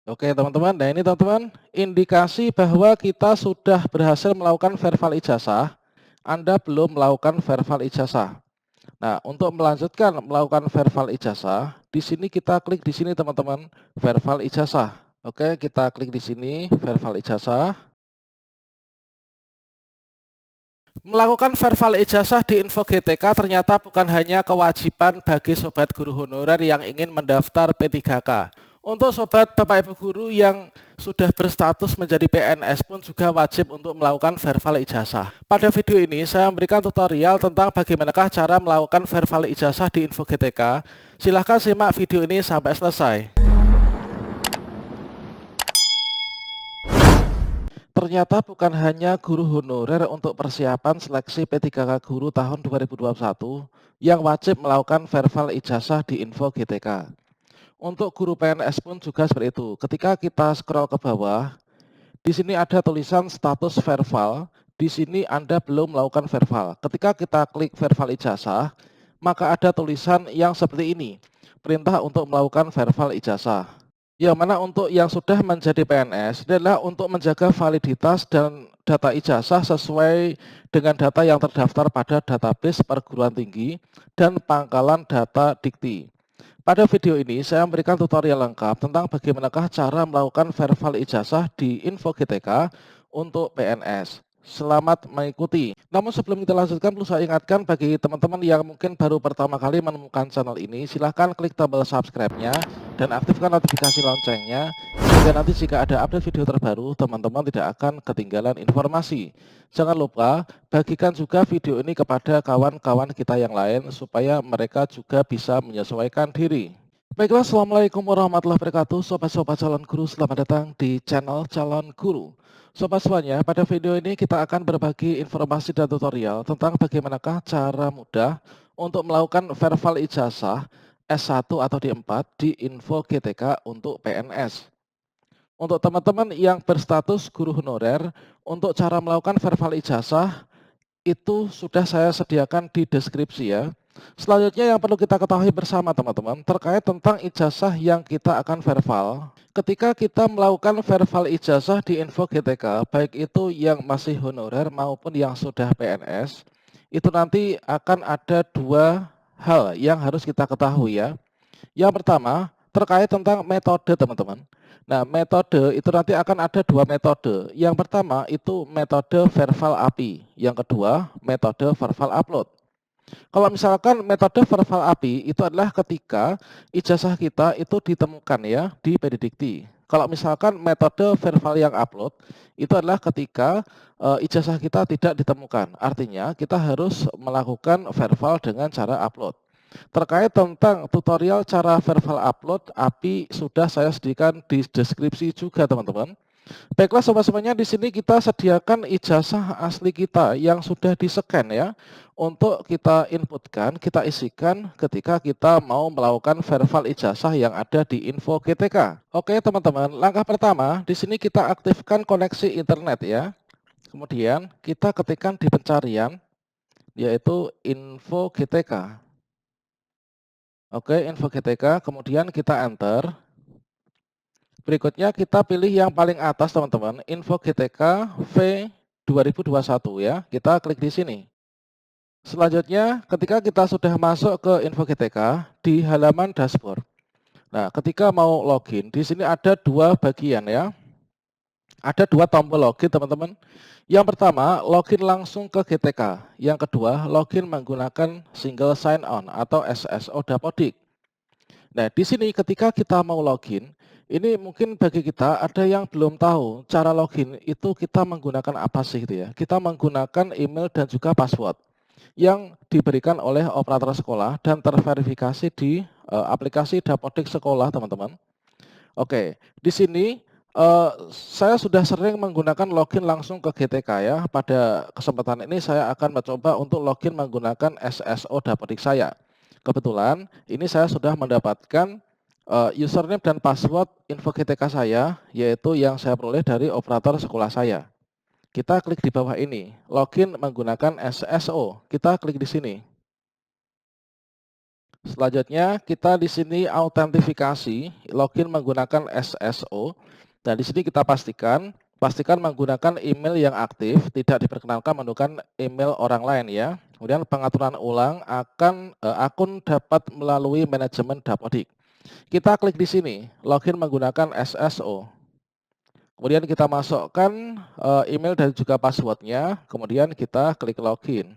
Oke teman-teman, nah ini teman-teman indikasi bahwa kita sudah berhasil melakukan verbal ijazah, Anda belum melakukan verbal ijazah. Nah, untuk melanjutkan melakukan verbal ijazah, di sini kita klik di sini teman-teman, verbal ijazah. Oke, kita klik di sini verbal ijazah. Melakukan verbal ijazah di Info GTK ternyata bukan hanya kewajiban bagi sobat guru honorer yang ingin mendaftar P3K. Untuk sobat Bapak Ibu guru yang sudah berstatus menjadi PNS pun juga wajib untuk melakukan verbal ijazah. Pada video ini saya memberikan tutorial tentang bagaimanakah cara melakukan verbal ijazah di Info GTK. Silahkan simak video ini sampai selesai. Ternyata bukan hanya guru honorer untuk persiapan seleksi P3K Guru tahun 2021 yang wajib melakukan verbal ijazah di Info GTK. Untuk guru PNS pun juga seperti itu. Ketika kita scroll ke bawah, di sini ada tulisan status verbal, di sini Anda belum melakukan verbal. Ketika kita klik verbal ijazah, maka ada tulisan yang seperti ini, perintah untuk melakukan verbal ijazah. Yang mana untuk yang sudah menjadi PNS adalah untuk menjaga validitas dan data ijazah sesuai dengan data yang terdaftar pada database perguruan tinggi dan pangkalan data Dikti. Pada video ini saya memberikan tutorial lengkap tentang bagaimanakah cara melakukan verbal ijazah di Info GTK untuk PNS. Selamat mengikuti. Namun sebelum kita lanjutkan, perlu saya ingatkan bagi teman-teman yang mungkin baru pertama kali menemukan channel ini, silahkan klik tombol subscribe-nya dan aktifkan notifikasi loncengnya, sehingga nanti jika ada update video terbaru, teman-teman tidak akan ketinggalan informasi. Jangan lupa bagikan juga video ini kepada kawan-kawan kita yang lain supaya mereka juga bisa menyesuaikan diri. Baiklah, Assalamualaikum warahmatullahi wabarakatuh. Sobat-sobat calon guru, selamat datang di channel Calon Guru. Sobat semuanya, pada video ini kita akan berbagi informasi dan tutorial tentang bagaimanakah cara mudah untuk melakukan verbal ijazah S1 atau D4 di Info GTK untuk PNS. Untuk teman-teman yang berstatus guru honorer, untuk cara melakukan verbal ijazah itu sudah saya sediakan di deskripsi ya. Selanjutnya yang perlu kita ketahui bersama teman-teman terkait tentang ijazah yang kita akan verbal. Ketika kita melakukan verbal ijazah di Info GTK, baik itu yang masih honorer maupun yang sudah PNS, itu nanti akan ada dua hal yang harus kita ketahui ya. Yang pertama, terkait tentang metode teman-teman. Nah, metode itu nanti akan ada dua metode. Yang pertama itu metode verbal API. Yang kedua, metode verbal upload. Kalau misalkan metode verbal API itu adalah ketika ijazah kita itu ditemukan ya di PDDikti. Kalau misalkan metode verbal yang upload itu adalah ketika ijazah kita tidak ditemukan. Artinya kita harus melakukan verbal dengan cara upload. Terkait tentang tutorial cara verbal upload API sudah saya sediakan di deskripsi juga teman-teman. Baiklah sobat semuanya, di sini kita sediakan ijazah asli kita yang sudah di-scan ya untuk kita inputkan, kita isikan ketika kita mau melakukan verbal ijazah yang ada di Info GTK. Oke teman-teman, langkah pertama di sini kita aktifkan koneksi internet ya. Kemudian kita ketikkan di pencarian yaitu Info GTK. Oke, Info GTK, kemudian kita enter. Berikutnya kita pilih yang paling atas teman-teman, Info GTK V 2021 ya. Kita klik di sini. Selanjutnya ketika kita sudah masuk ke Info GTK di halaman dashboard. Nah, ketika mau login, di sini ada dua bagian ya. Ada dua tombol login teman-teman. Yang pertama, login langsung ke GTK. Yang kedua, login menggunakan single sign on atau SSO Dapodik. Nah, di sini ketika kita mau login, ini mungkin bagi kita ada yang belum tahu cara login itu kita menggunakan apa sih gitu ya. Kita menggunakan email dan juga password yang diberikan oleh operator sekolah dan terverifikasi di aplikasi Dapodik Sekolah, teman-teman. Oke, di sini saya sudah sering menggunakan login langsung ke GTK ya. Pada kesempatan ini saya akan mencoba untuk login menggunakan SSO Dapodik saya. Kebetulan ini saya sudah mendapatkan username dan password Info GTK saya, yaitu yang saya peroleh dari operator sekolah saya. Kita klik di bawah ini, login menggunakan SSO. Kita klik di sini. Selanjutnya kita di sini autentifikasi, login menggunakan SSO. Dan di sini kita pastikan menggunakan email yang aktif, tidak diperkenankan menggunakan email orang lain ya. Kemudian pengaturan ulang akun dapat melalui manajemen Dapodik. Kita klik di sini, login menggunakan SSO. Kemudian kita masukkan email dan juga passwordnya, kemudian kita klik login.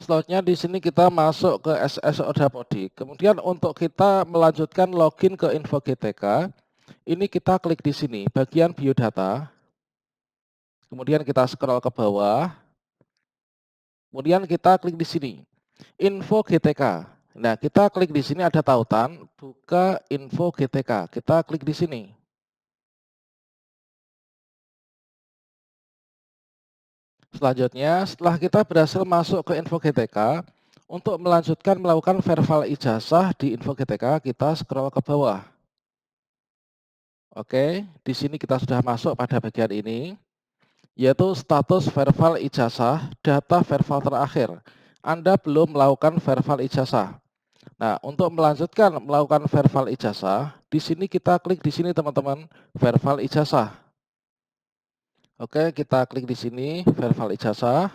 Selanjutnya di sini kita masuk ke SSO Dapodik. Kemudian untuk kita melanjutkan login ke info GTK, ini kita klik di sini, bagian biodata. Kemudian kita scroll ke bawah. Kemudian kita klik di sini, info GTK. Nah, kita klik di sini ada tautan, buka info GTK. Kita klik di sini. Selanjutnya, setelah kita berhasil masuk ke info GTK, untuk melanjutkan melakukan verifal ijazah di info GTK, kita scroll ke bawah. Oke, di sini kita sudah masuk pada bagian ini, yaitu status verifal ijazah, data verifal terakhir. Anda belum melakukan verifal ijazah. Nah, untuk melanjutkan melakukan verifal ijazah, di sini kita klik di sini teman-teman, verifal ijazah. Oke, kita klik di sini, verifal ijazah.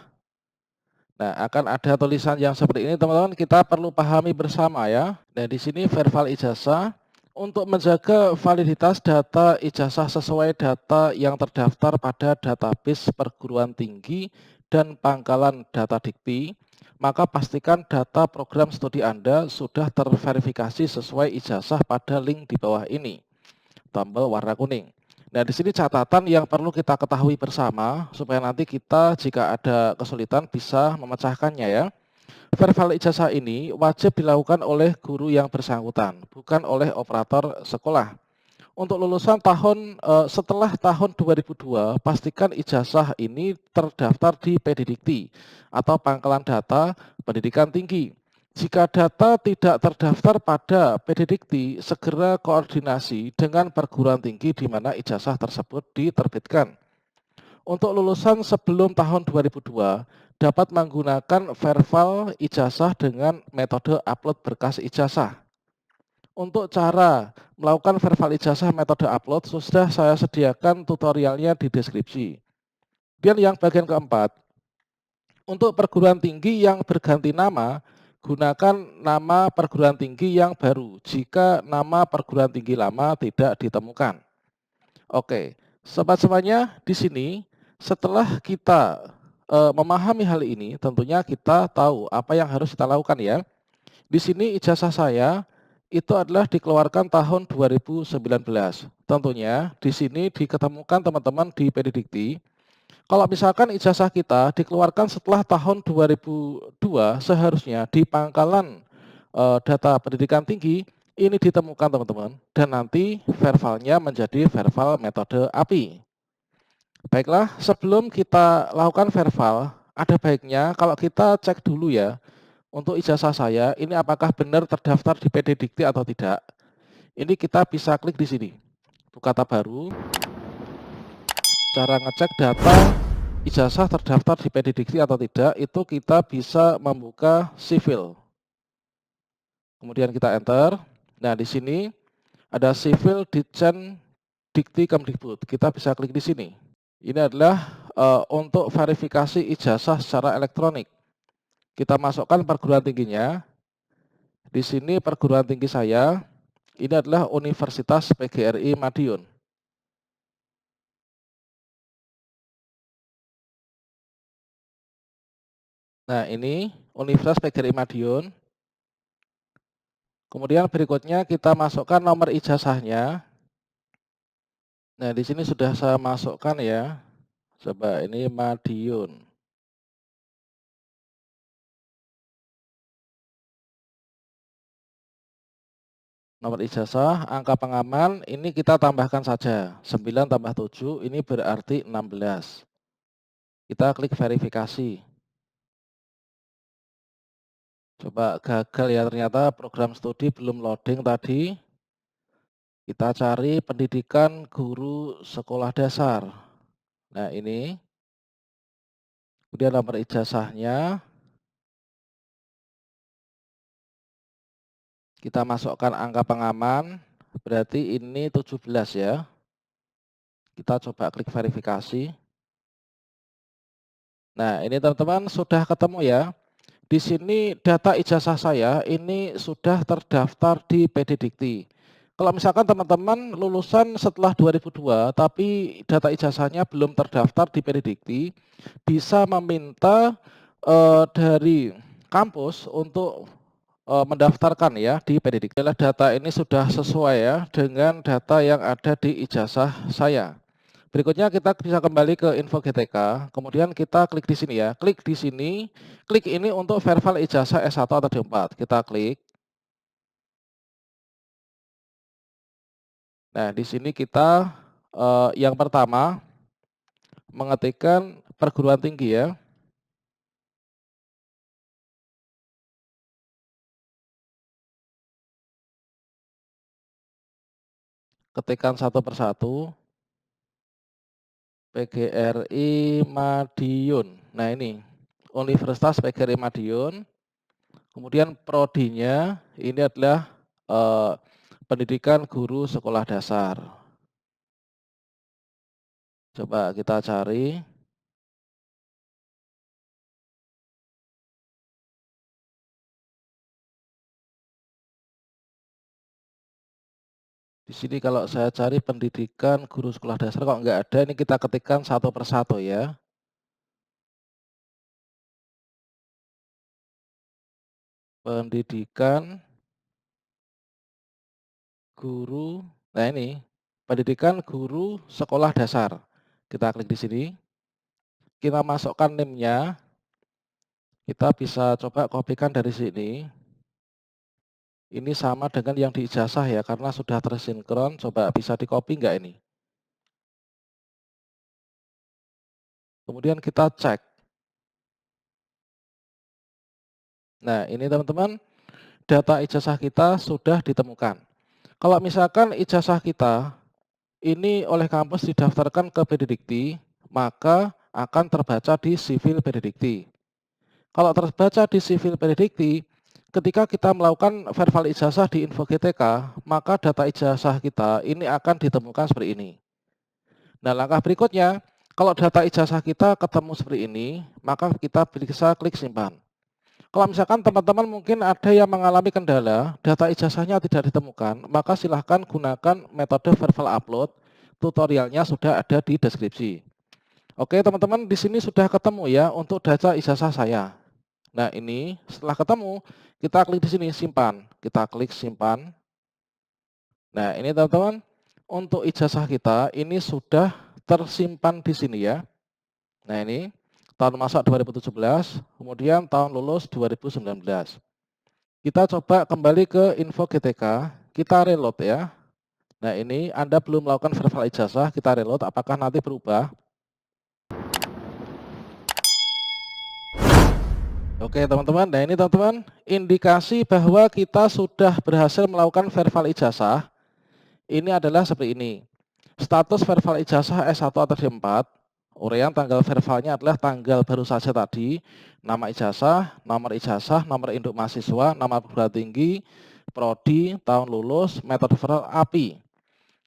Nah, akan ada tulisan yang seperti ini teman-teman, kita perlu pahami bersama ya. Nah, di sini verifal ijazah untuk menjaga validitas data ijazah sesuai data yang terdaftar pada database perguruan tinggi dan pangkalan data dikti, maka pastikan data program studi Anda sudah terverifikasi sesuai ijazah pada link di bawah ini, tombol warna kuning. Nah, di sini catatan yang perlu kita ketahui bersama supaya nanti kita jika ada kesulitan bisa memecahkannya ya. Verifal ijazah ini wajib dilakukan oleh guru yang bersangkutan, bukan oleh operator sekolah. Untuk lulusan setelah tahun 2002, pastikan ijazah ini terdaftar di PDDikti atau Pangkalan Data Pendidikan Tinggi. Jika data tidak terdaftar pada PDDikti, segera koordinasi dengan perguruan tinggi di mana ijazah tersebut diterbitkan. Untuk lulusan sebelum tahun 2002, dapat menggunakan verifal ijazah dengan metode upload berkas ijazah. Untuk cara melakukan verifal ijazah metode upload, sudah saya sediakan tutorialnya di deskripsi. Dan yang bagian keempat, untuk perguruan tinggi yang berganti nama, gunakan nama perguruan tinggi yang baru jika nama perguruan tinggi lama tidak ditemukan. Oke, sobat semuanya, di sini setelah kita memahami hal ini, tentunya kita tahu apa yang harus kita lakukan ya. Di sini ijazah saya itu adalah dikeluarkan tahun 2019. Tentunya di sini diketemukan teman-teman di PDDikti. Kalau misalkan ijazah kita dikeluarkan setelah tahun 2002, seharusnya di pangkalan data pendidikan tinggi ini ditemukan teman-teman, dan nanti vervalnya menjadi verval metode API. Baiklah, sebelum kita lakukan verval, ada baiknya kalau kita cek dulu ya, untuk ijazah saya ini apakah benar terdaftar di PD Dikti atau tidak. Ini kita bisa klik di sini, buka tab baru, cara ngecek data ijazah terdaftar di PD Dikti atau tidak, itu kita bisa membuka sivil. Kemudian kita enter. Nah, di sini ada sivil Ditjen Dikti Kemdikbud. Kita bisa klik di sini. Ini adalah untuk verifikasi ijazah secara elektronik. Kita masukkan perguruan tingginya. Di sini perguruan tinggi saya, ini adalah Universitas PGRI Madiun. Nah, ini Universitas PGRI Madiun. Kemudian berikutnya kita masukkan nomor ijazahnya. Nah, di sini sudah saya masukkan ya. Coba ini Madiun. Nomor ijazah, angka pengaman, ini kita tambahkan saja. 9 tambah 7, ini berarti 16. Kita klik verifikasi. Coba gagal ya, ternyata program studi belum loading tadi. Kita cari pendidikan guru sekolah dasar. Nah, ini. Kemudian nomor ijazahnya. Kita masukkan angka pengaman, berarti ini 17 ya. Kita coba klik verifikasi. Nah, ini teman-teman sudah ketemu ya. Di sini data ijazah saya ini sudah terdaftar di PD Dikti. Kalau misalkan teman-teman lulusan setelah 2002 tapi data ijazahnya belum terdaftar di PD Dikti, bisa meminta dari kampus untuk mendaftarkan ya di PD Dikti. Data ini sudah sesuai ya dengan data yang ada di ijazah saya. Berikutnya kita bisa kembali ke info GTK, kemudian kita klik di sini ya. Klik di sini, klik ini untuk verifal ijazah S1 atau D4. Kita klik. Nah, di sini kita yang pertama mengetikkan perguruan tinggi ya. Ketikkan satu persatu. PGRI Madiun. Nah, ini Universitas PGRI Madiun. Kemudian prodinya ini adalah pendidikan guru sekolah dasar. Coba kita cari. Di sini kalau saya cari pendidikan guru sekolah dasar kok nggak ada, ini kita ketikkan satu persatu ya. Pendidikan guru, nah ini pendidikan guru sekolah dasar. Kita klik di sini, kita masukkan NIM-nya, kita bisa coba kopikan dari sini. Ini sama dengan yang di ijazah ya, karena sudah tersinkron. Coba bisa di copy nggak ini? Kemudian kita cek. Nah, ini teman-teman, data ijazah kita sudah ditemukan. Kalau misalkan ijazah kita ini oleh kampus didaftarkan ke PD Dikti, maka akan terbaca di sivil PD Dikti. Kalau terbaca di sivil PD Dikti, ketika kita melakukan verifal ijazah di info GTK, maka data ijazah kita ini akan ditemukan seperti ini. Nah, langkah berikutnya, kalau data ijazah kita ketemu seperti ini, maka kita bisa klik simpan. Kalau misalkan teman-teman mungkin ada yang mengalami kendala, data ijazahnya tidak ditemukan, maka silahkan gunakan metode verifal upload. Tutorialnya sudah ada di deskripsi. Oke teman-teman, di sini sudah ketemu ya untuk data ijazah saya. Nah ini setelah ketemu, kita klik di sini simpan. Kita klik simpan. Nah ini teman-teman, untuk ijazah kita ini sudah tersimpan di sini ya. Nah ini tahun masuk 2017, kemudian tahun lulus 2019. Kita coba kembali ke info GTK, kita reload ya. Nah ini Anda belum melakukan verifal ijazah, kita reload, apakah nanti berubah? Oke teman-teman, nah ini teman-teman, indikasi bahwa kita sudah berhasil melakukan verifal ijazah, ini adalah seperti ini. Status verifal ijazah S1 atau D4, urean tanggal verifialnya adalah tanggal baru saja tadi, nama ijazah, nomor induk mahasiswa, nama perguruan tinggi, prodi, tahun lulus, metode verifal API.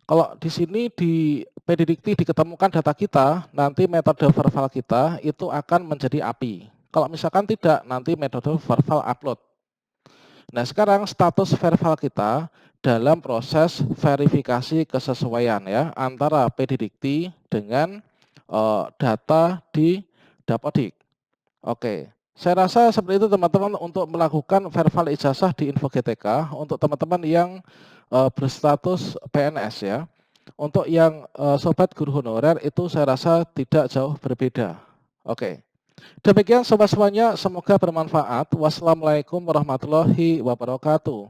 Kalau di sini di PD Dikti diketemukan data kita, nanti metode verifal kita itu akan menjadi API. Kalau misalkan tidak, nanti metode verifal upload. Nah, sekarang status verifal kita dalam proses verifikasi kesesuaian ya antara PD Dikti dengan data di Dapodik. Oke, saya rasa seperti itu teman-teman untuk melakukan verifal ijazah di info GTK untuk teman-teman yang berstatus PNS ya. Untuk yang sobat guru honorer itu saya rasa tidak jauh berbeda. Oke. Demikian sobat semuanya, semoga bermanfaat. Wassalamualaikum warahmatullahi wabarakatuh.